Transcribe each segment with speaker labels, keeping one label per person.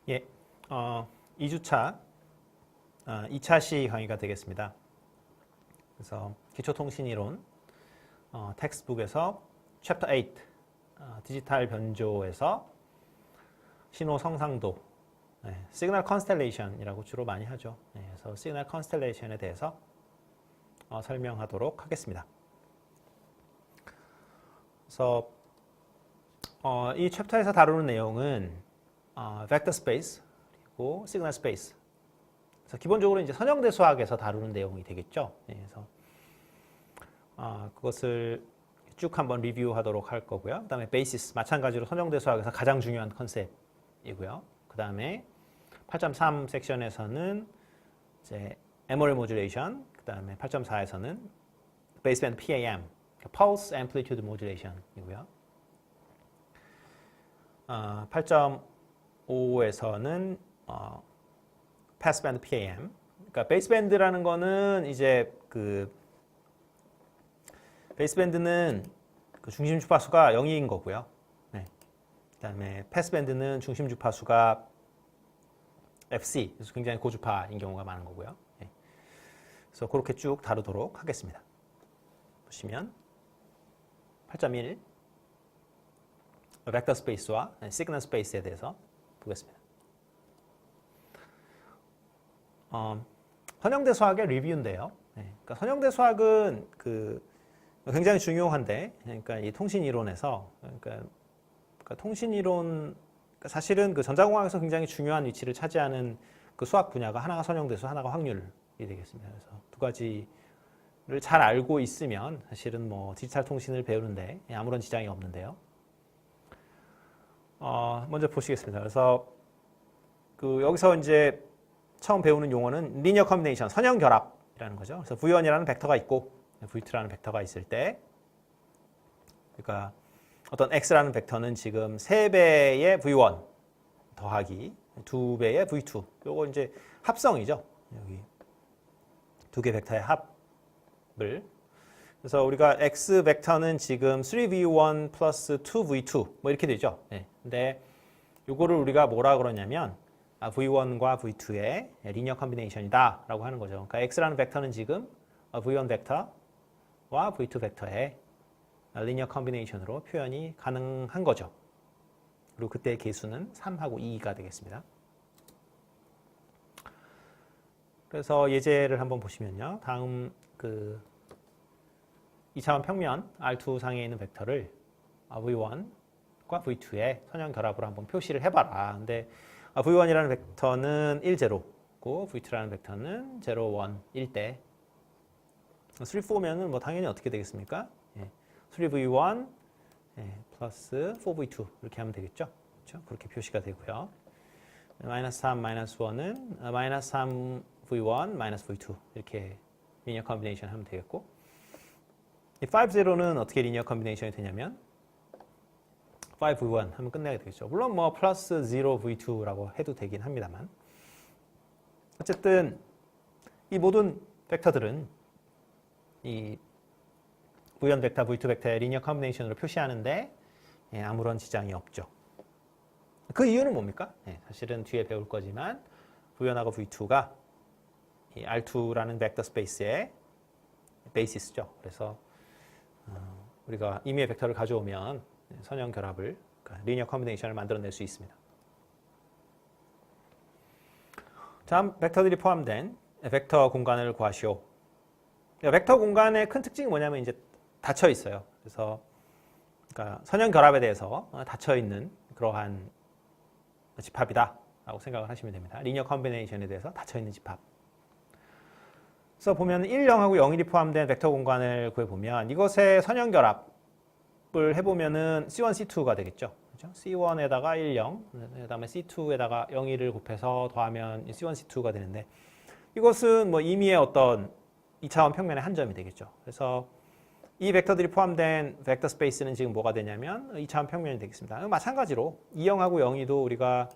Speaker 1: 예, 2주차 2차 시 강의가 되겠습니다. 그래서 기초통신이론 텍스트북에서 챕터 8 디지털 변조에서 신호 성상도 시그널 컨스텔레이션이라고 주로 많이 하죠. 그래서 시그널 컨스텔레이션에 대해서 설명하도록 하겠습니다. 그래서 이 챕터에서 다루는 내용은 벡터 스페이스 그리고 시그널 스페이스. 그래서 기본적으로 이제 선형대 수학에서 다루는 내용이 되겠죠. 그래서 그것을 쭉 한번 리뷰하도록 할 거고요. 그다음에 베이시스 마찬가지로 선형대 수학에서 가장 중요한 컨셉이고요. 그다음에 8.3 섹션에서는 이제 에머럴 모듈레이션, 그다음에 8.4에서는 베이스밴드 PAM, Pulse Amplitude Modulation이고요. 8.5에서는 패스밴드 PAM. 그러니까 베이스밴드라는 거는 이제 그 베이스밴드는 그 중심 주파수가 0인 거고요. 그다음에 패스밴드는 중심 주파수가 FC, 그래서 굉장히 고주파인 경우가 많은 거고요. 그래서 그렇게 쭉 다루도록 하겠습니다. 보시면 8.1 벡터 스페이스와 시그널 스페이스에 대해서 보겠습니다. 선형대 수학의 리뷰인데요. 그러니까 선형대 수학은 굉장히 중요한데, 그러니까 이 통신 이론에서, 그러니까 통신 이론 사실은 그 전자공학에서 굉장히 중요한 위치를 차지하는 그 수학 분야가 하나가 선형대수, 하나가 확률이 되겠습니다. 그래서 두 가지를 잘 알고 있으면 사실은 뭐 디지털 통신을 배우는데 아무런 지장이 없는데요. 먼저 보시겠습니다. 그래서 여기서 이제 처음 배우는 용어는 리니어 컴비네이션, 선형 결합이라는 거죠. 그래서 V1이라는 벡터가 있고 V2라는 벡터가 있을 때, 그러니까 어떤 X라는 벡터는 지금 3배의 V1 더하기 2배의 V2. 요거 이제 합성이죠. 여기 두 개 벡터의 합을. 그래서 우리가 X 벡터는 지금 3V1 플러스 2V2 뭐 이렇게 되죠. 근데 요거를 우리가 뭐라 그러냐면 V1과 V2의 리니어 컴비네이션이다 라고 하는 거죠. 그러니까 X라는 벡터는 지금 V1 벡터와 V2 벡터의 리니어 컴비네이션으로 표현이 가능한 거죠. 그리고 그때의 개수는 3하고 2가 되겠습니다. 그래서 예제를 한번 보시면요. 다음 2차원 평면 R2 상에 있는 벡터를 V1과 V2의 선형 결합으로 한번 표시를 해봐라. 근데 V1이라는 벡터는 1, 0고 V2라는 벡터는 0, 1, 1대 3, 4면은 뭐 당연히 어떻게 되겠습니까? 3V1 플러스 4V2 이렇게 하면 되겠죠? 그렇죠? 그렇게 표시가 되고요. 마이너스 3, 마이너스 1은 마이너스 3V1, 마이너스 V2 이렇게 리니어 컴비네이션 하면 되겠고, 이 5, 0는 어떻게 리니어 컴비네이션이 되냐면 5V1 하면 끝내게 되겠죠. 물론 뭐 플러스 0V2라고 해도 되긴 합니다만, 어쨌든 이 모든 벡터들은 이 V1 벡터, V2 벡터의 리니어 컴비네이션으로 표시하는데 아무런 지장이 없죠. 그 이유는 뭡니까? 사실은 뒤에 배울 거지만 V1하고 V2가 이 R2라는 벡터 스페이스의 베이시스죠. 그래서 우리가 임의의 벡터를 가져오면 선형 결합을, 그러니까 리니어 컴비네이션을 만들어낼 수 있습니다. 다음 벡터들이 포함된 벡터 공간을 구하시오. 벡터 공간의 큰 특징이 뭐냐면 이제 닫혀 있어요. 그래서 그러니까 선형 결합에 대해서 닫혀 있는 그러한 집합이다라고 생각을 하시면 됩니다. 리니어 컴비네이션에 대해서 닫혀 있는 집합. 그래서 보면 1, 0하고 0, 1이 포함된 벡터 공간을 구해보면 이것의 선형 결합을 해보면은 C1, C2가 되겠죠. 그렇죠? C1에다가 1, 0, 그다음에 C2에다가 0, 1을 곱해서 더하면 C1, C2가 되는데, 이것은 뭐 임의의 어떤 2차원 평면의 한 점이 되겠죠. 그래서 이 벡터들이 포함된 벡터 스페이스는 지금 뭐가 되냐면 2차원 평면이 되겠습니다. 마찬가지로 2형하고 0이도 우리가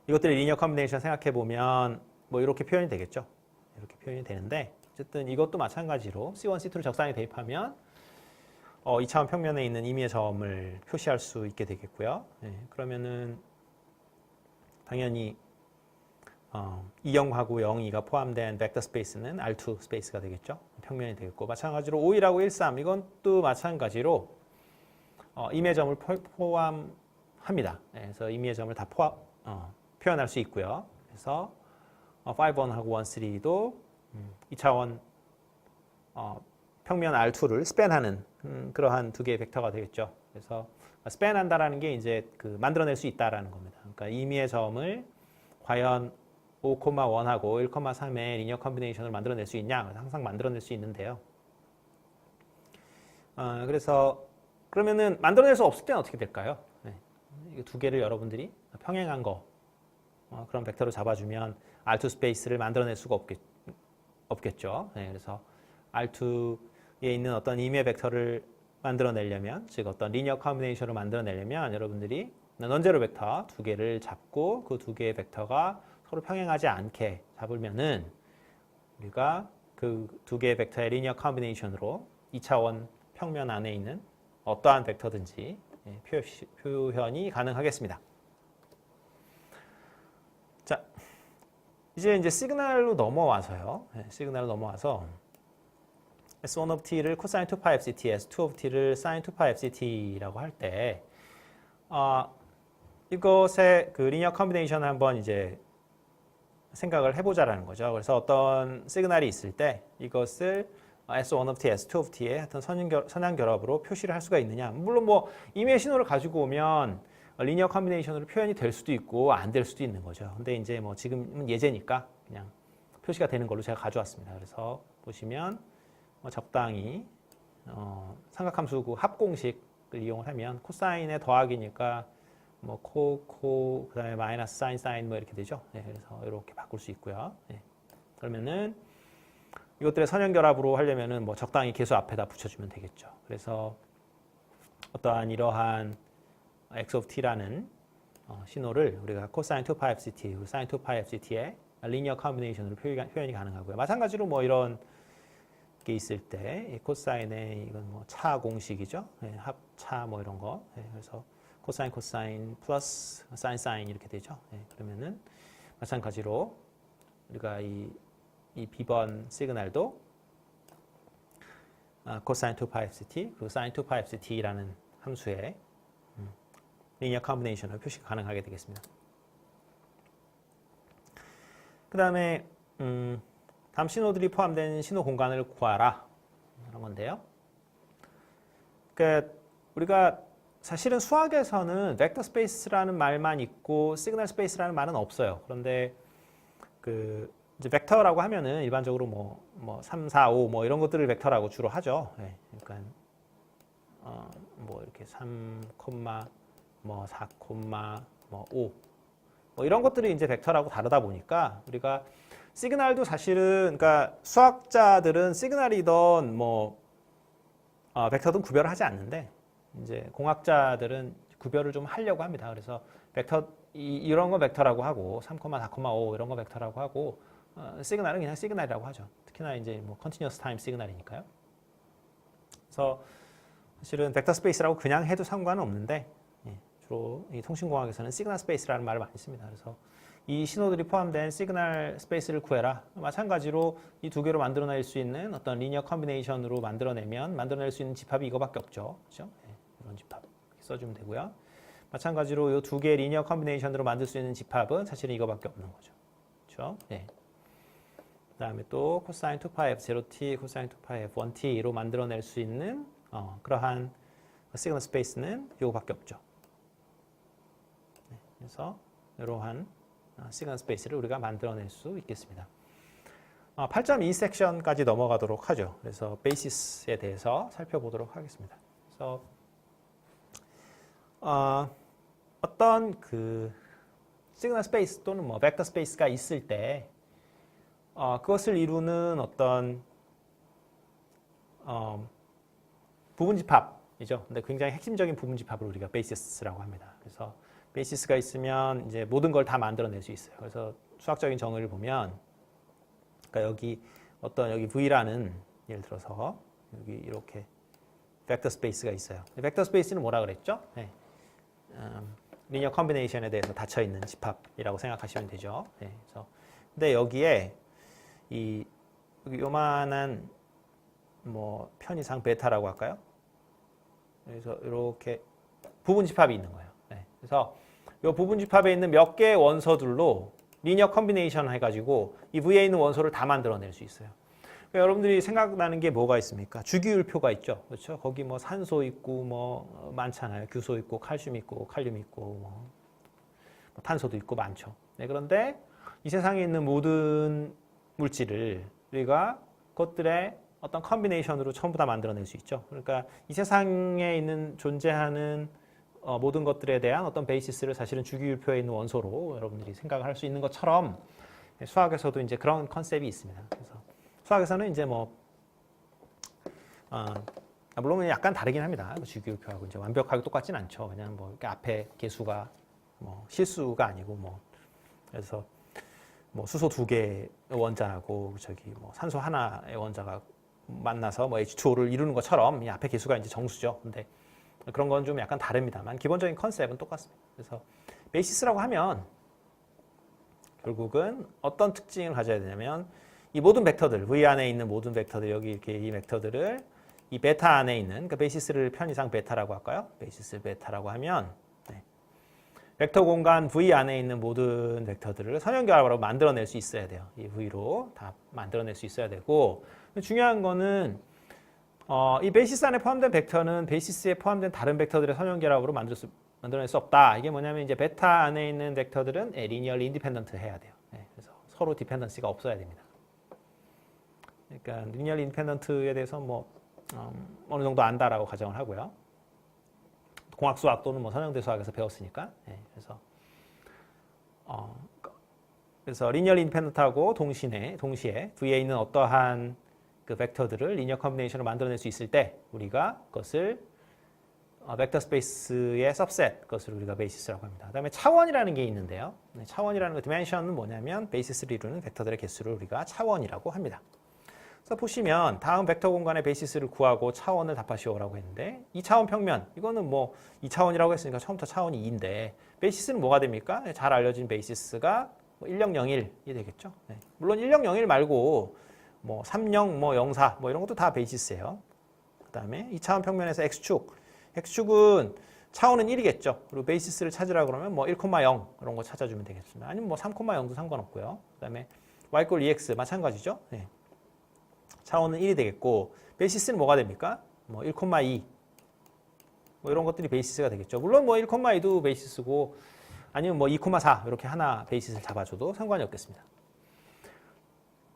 Speaker 1: 이것들의 리니어 컴비네이션 생각해 보면 뭐 이렇게 표현이 되겠죠. 이렇게 표현이 되는데, 어쨌든 이것도 마찬가지로 C1, C2를 적상에 대입하면 2차원 평면에 있는 임의의 점을 표시할 수 있게 되겠고요. 그러면은 당연히 2영하고 0,2가 포함된 벡터 스페이스는 R2 스페이스가 되겠죠. 평면이 되겠고 마찬가지로 5,1하고 1,3 이건 또 마찬가지로 임의 점을 포함합니다. 그래서 임의 점을 다 표현할 수 있고요. 그래서 5,1하고 1,3도 2차원 평면 R2를 스팬하는 그러한 두 개의 벡터가 되겠죠. 그래서 스팬한다라는 게 이제 그 만들어낼 수 있다라는 겁니다. 그러니까 임의의 점을 과연 5,1하고 1,3의 리니어 컴비네이션을 만들어낼 수 있냐? 항상 만들어낼 수 있는데요. 그래서 그러면은 만들어낼 수 없을 때는 어떻게 될까요? 네. 이 두 개를 여러분들이 평행한 거 그런 벡터로 잡아주면 R2 스페이스를 만들어낼 수가 없겠죠. 네. 그래서 R2에 있는 어떤 임의 벡터를 만들어내려면, 즉 어떤 리니어 컴비네이션을 만들어내려면 여러분들이 넌제로 벡터 두 개를 잡고 그 두 개의 벡터가 서로 평행하지 않게 잡으면은 우리가 그 두 개의 벡터의 리니어 컴비네이션으로 2차원 평면 안에 있는 어떠한 벡터든지 표현이 가능하겠습니다. 자, 이제 시그널로 넘어와서요. 시그널로 넘어와서 S1 of t를 코사인 2파이 fct, S2 of t를 사인 2파이 fct라고 할 때 이것의 그 리니어 컴비네이션을 한번 이제 생각을 해보자라는 거죠. 그래서 어떤 시그널이 있을 때 이것을 S1 of t, S2 of t의 어떤 선형 결합으로 표시를 할 수가 있느냐. 물론 뭐 임의 신호를 가지고 오면 리니어 컴비네이션으로 표현이 될 수도 있고 안 될 수도 있는 거죠. 근데 이제 뭐 지금은 예제니까 그냥 표시가 되는 걸로 제가 가져왔습니다. 그래서 보시면 적당히 삼각함수 그 합공식을 이용을 하면 코사인의 더하기니까 뭐 그다음에 마이너스 사인 뭐 이렇게 되죠. 네, 그래서 이렇게 바꿀 수 있고요. 네. 그러면은 이것들의 선형 결합으로 하려면은 뭐 적당히 계수 앞에다 붙여주면 되겠죠. 그래서 어떠한 이러한 x of t라는 신호를 우리가 코사인 2파이 fct, 사인 2파이 fct의 리니어 컴비네이션으로 표현이 가능하고요. 마찬가지로 뭐 이런 게 있을 때 코사인의 이건 뭐 차 공식이죠. 네, 합차 뭐 이런 거. 네, 그래서 코사인 플러스 사인 이렇게 되죠. 네, 그러면은 마찬가지로 우리가 이 B번 시그널도 코사인 2파이 fct 그리고 사인 2파이 fct라는 함수의 리니어 컴비네이션으로 표시가 가능하게 되겠습니다. 그 다음에 다음 신호들이 포함된 신호 공간을 구하라 이런 건데요. 그러니까 우리가 사실은 수학에서는 벡터 스페이스라는 말만 있고 시그널 스페이스라는 말은 없어요. 그런데 그 이제 벡터라고 하면은 일반적으로 뭐 3, 4, 5 뭐 이런 것들을 벡터라고 주로 하죠. 네, 그러니까 뭐 이렇게 3, 뭐 4, 뭐 5 뭐 이런 것들이 이제 벡터라고 다르다 보니까 우리가 시그널도 사실은 그러니까 수학자들은 시그널이든 뭐 벡터든 구별을 하지 않는데 이제 공학자들은 구별을 좀 하려고 합니다. 그래서 벡터 이런 거 벡터라고 하고 3, 4, 5 이런 거 벡터라고 하고 시그널은 그냥 시그널이라고 하죠. 특히나 이제 뭐 컨티뉴어스 타임 시그널이니까요. 그래서 사실은 벡터 스페이스라고 그냥 해도 상관은 없는데 주로 이 통신공학에서는 시그널 스페이스라는 말을 많이 씁니다. 그래서 이 신호들이 포함된 시그널 스페이스를 구해라. 마찬가지로 이 두 개로 만들어낼 수 있는 어떤 리니어 컴비네이션으로 만들어낼 수 있는 집합이 이거밖에 없죠. 그렇죠? 네, 이런 집합 써주면 되고요. 마찬가지로 이 두 개의 리니어 컴비네이션으로 만들 수 있는 집합은 사실은 이거밖에 없는 거죠. 그렇죠? 네. 그다음에 또 코사인 2파이 f0t, 코사인 2파이 f1t로 만들어낼 수 있는 그러한 시그널 스페이스는 이거밖에 없죠. 네, 그래서 이러한 시그널 스페이스를 우리가 만들어낼 수 있겠습니다. 8.2 섹션까지 넘어가도록 하죠. 그래서 베이시스에 대해서 살펴보도록 하겠습니다. 그래서 어떤 그 시그널 스페이스 또는 뭐 벡터 스페이스가 있을 때 그것을 이루는 어떤 부분 집합이죠. 근데 굉장히 핵심적인 부분 집합을 우리가 베이시스라고 합니다. 그래서 베이시스가 있으면 이제 모든 걸 다 만들어낼 수 있어요. 그래서 수학적인 정의를 보면, 그러니까 여기 V라는 예를 들어서 여기 이렇게 벡터 스페이스가 있어요. 벡터 스페이스는 뭐라 그랬죠? 네. 리니어 컨비네이션에 대해서 닫혀 있는 집합이라고 생각하시면 되죠. 네, 그래서 근데 여기에 이 요만한 뭐 편이상 베타라고 할까요? 그래서 이렇게 부분 집합이 있는 거예요. 네, 그래서 이 부분 집합에 있는 몇 개의 원소들로 리니어 컨비네이션 해가지고 이 V에 있는 원소를 다 만들어낼 수 있어요. 그러니까 여러분들이 생각나는 게 뭐가 있습니까? 주기율표가 있죠. 그렇죠? 거기 뭐 산소 있고 뭐 많잖아요. 규소 있고 칼슘 있고 칼륨 있고 뭐 탄소도 있고 많죠. 네, 그런데 이 세상에 있는 모든 물질을 우리가 그것들의 어떤 컨비네이션으로 전부 다 만들어낼 수 있죠. 그러니까 이 세상에 있는 존재하는 모든 것들에 대한 어떤 베이시스를 사실은 주기율표에 있는 원소로 여러분들이 생각을 할 수 있는 것처럼 수학에서도 이제 그런 컨셉이 있습니다. 그래서 수학에서는 이제 뭐 물론 약간 다르긴 합니다. 주기율표하고 이제 완벽하게 똑같진 않죠. 그냥 뭐 이렇게 앞에 개수가 뭐 실수가 아니고 뭐 그래서 뭐 수소 2개 원자하고 저기 뭐 산소 하나의 원자가 만나서 뭐 H2O를 이루는 것처럼 이 앞에 개수가 이제 정수죠. 근데 그런 건 좀 약간 다릅니다만 기본적인 컨셉은 똑같습니다. 그래서 베이시스라고 하면 결국은 어떤 특징을 가져야 되냐면 이 모든 벡터들, V 안에 있는 모든 벡터들, 여기 이렇게 이 벡터들을 이 베타 안에 있는, 그러니까 베이시스를 편의상 베타라고 할까요? 베이시스 베타라고 하면 벡터 공간 V 안에 있는 모든 벡터들을 선형결합으로 만들어낼 수 있어야 돼요. 이 V로 다 만들어낼 수 있어야 되고 중요한 거는 이 베이시스 안에 포함된 벡터는 베이시스에 포함된 다른 벡터들의 선형결합으로 만들어낼 수 없다. 이게 뭐냐면 이제 베타 안에 있는 벡터들은 리니얼리 인디펜던트 해야 돼요. 그래서 서로 디펜던시가 없어야 됩니다. 그러니까 리니얼리 인디펜던트에 대해서 뭐 어느 정도 안다라고 가정을 하고요. 공학수학 또는 뭐 선형대 수학에서 배웠으니까. 그래서 리니얼리 인디펜던트하고 동시에 V에 있는 어떠한 그 벡터들을 리니어 컨비네이션으로 만들어낼 수 있을 때 우리가 그것을 벡터 스페이스의 सब셋, 그것을 우리가 베이시스라고 합니다. 그다음에 차원이라는 게 있는데요. 차원이라는 거, 디멘션은 뭐냐면 베이시스를 이루는 벡터들의 개수를 우리가 차원이라고 합니다. 그래서 보시면 다음 벡터 공간의 베이시스를 구하고 차원을 답하시오라고 했는데 이 차원 평면, 이거는 뭐 2차원이라고 했으니까 처음부터 차원이 2인데 베이시스는 뭐가 됩니까? 잘 알려진 베이시스가 뭐 1001이 되겠죠. 물론 1001 말고 뭐 30, 뭐 04, 뭐 이런 것도 다 베이시스예요. 그 다음에 2차원 평면에서 X축은 차원은 1이겠죠. 그리고 베이시스를 찾으라 그러면 뭐 1,0 이런 거 찾아주면 되겠습니다. 아니면 뭐 3,0도 상관없고요. 그 다음에 Y = EX 마찬가지죠. 차원은 1이 되겠고 베이시스는 뭐가 됩니까? 뭐 1,2 뭐 이런 것들이 베이시스가 되겠죠. 물론 뭐 1,2도 베이시스고 아니면 뭐 2,4 이렇게 하나 베이시스를 잡아줘도 상관이 없겠습니다.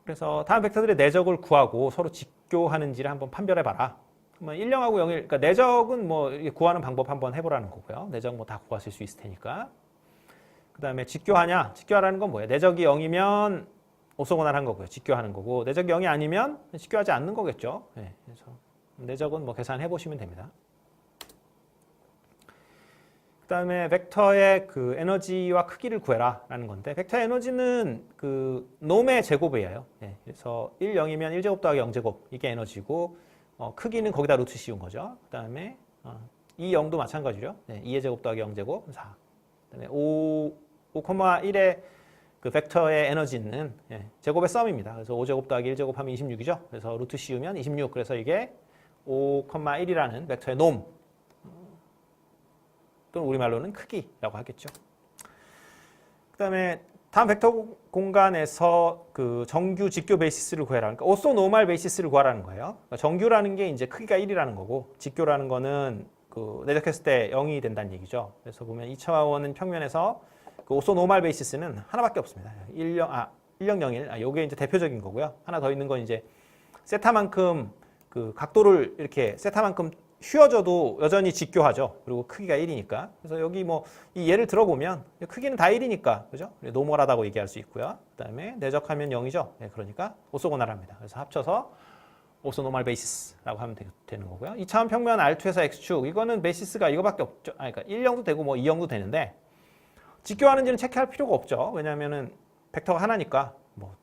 Speaker 1: 그래서 다음 벡터들의 내적을 구하고 서로 직교하는지를 한번 판별해봐라. 1,0하고 0, 1, 그러니까 내적은 뭐 구하는 방법 한번 해보라는 거고요. 내적 뭐 다 구하실 수 있을 테니까. 그 다음에 직교하냐? 직교하라는 건 뭐예요? 내적이 0이면 오소고날한 거고요. 직교하는 거고 내적이 0이 아니면 직교하지 않는 거겠죠. 그래서 내적은 뭐 계산해 보시면 됩니다. 그 다음에 벡터의 그 에너지와 크기를 구해라라는 건데 벡터의 에너지는 그 놈의 제곱이에요. 그래서 1, 0이면 1제곱 더하기 0제곱 이게 에너지고 크기는 거기다 루트 씌운 거죠. 그 다음에 2, 0도 마찬가지죠. 2의 제곱 더하기 0제곱 4. 그 다음에 5,1의 그 벡터의 에너지는 제곱의 썸입니다. 그래서 5제곱 더하기 1제곱 하면 26이죠. 그래서 루트 씌우면 26. 그래서 이게 5,1이라는 벡터의 놈 또는 우리말로는 크기라고 하겠죠. 그 다음에 다음 벡터 공간에서 그 정규 직교 베이시스를 구해라. 그러니까 오소노멀 베이시스를 구하라는 거예요. 그러니까 정규라는 게 이제 크기가 1이라는 거고 직교라는 거는 그 내적했을 때 0이 된다는 얘기죠. 그래서 보면 2차원 평면에서 그 오소노멀 베이시스는 하나밖에 없습니다. 1001. 요게 이제 대표적인 거고요. 하나 더 있는 건 이제 세타만큼 그 각도를 이렇게 세타만큼 휘어져도 여전히 직교하죠. 그리고 크기가 1이니까. 그래서 여기 뭐 이 예를 들어보면 크기는 다 1이니까 그죠? 노멀하다고 얘기할 수 있고요. 그다음에 내적하면 0이죠. 그러니까 오소고날합니다. 그래서 합쳐서 오소노멀 베이시스라고 하면 되는 거고요. 2차원 평면 R2에서 X축 이거는 베이시스가 이거밖에 없죠. 그러니까 1형도 되고 뭐 2형도 되는데 직교하는지는 체크할 필요가 없죠. 왜냐하면은 벡터가 하나니까 뭐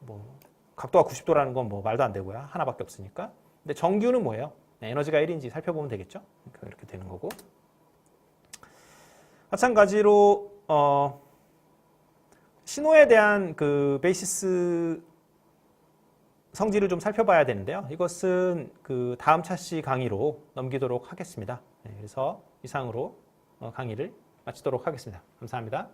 Speaker 1: 각도가 90도라는 건 뭐 말도 안 되고요. 하나밖에 없으니까. 근데 정규는 뭐예요? 에너지가 1인지 살펴보면 되겠죠. 이렇게 되는 거고. 마찬가지로 신호에 대한 그 베이시스 성질을 좀 살펴봐야 되는데요. 이것은 그 다음 차시 강의로 넘기도록 하겠습니다. 네, 그래서 이상으로 강의를 마치도록 하겠습니다. 감사합니다.